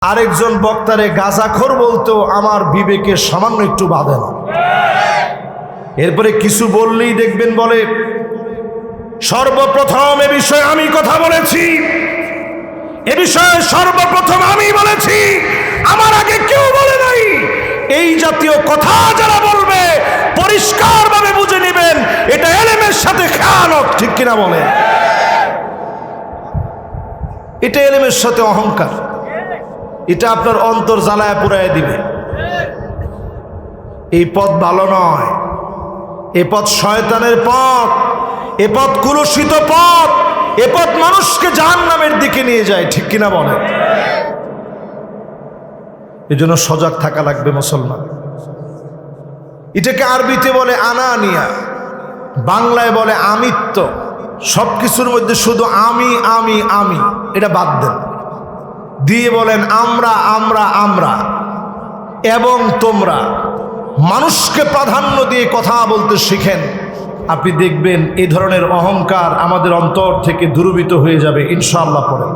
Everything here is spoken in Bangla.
আরেকজন বক্তারে গাঁজাখোর বলতো আমার বিবেকে সামান্য একটু বাধে না। এরপরে কিছু বললেই দেখবেন বলে সর্বপ্রথম এ বিষয়ে আমি কথা বলেছি, এ বিষয়ে সর্বপ্রথম আমি বলেছি, আমার আগে কেউ বলে নাই। এই জাতীয় কথা যারা বলবে পরিষ্কারভাবে বুঝে নেবেন এটা এলেমের সাথে খেয়ানত, ঠিক কিনা বলেন? এটা এলেমের সাথে অহংকার, এটা আপনার অন্তর জ্বালায় পুরায় দিবে। এই পথ ভালো নয়, এ পথ শয়তানের পথ, এ পথ কুলুষিত পথ, এ পথ মানুষকে জাহান্নামের দিকে নিয়ে যায়, ঠিক কিনা বলে? এজন্য সজাগ থাকা লাগবে মুসলমান। এটাকে আরবিতে বলে আনানিয়া, বাংলায় বলে আমিত্ব। সবকিছুর মধ্যে শুধু আমি আমি আমি, এটা বাদ দেন, দিয়ে বলেন আমরা আমরা আমরা এবং তোমরা। মানুষকে প্রাধান্য দিয়ে কথা বলতে শিখেন, আপনি দেখবেন এই ধরনের অহংকার আমাদের অন্তর থেকে দূরীভূত হয়ে যাবে ইনশাআল্লাহ। পরে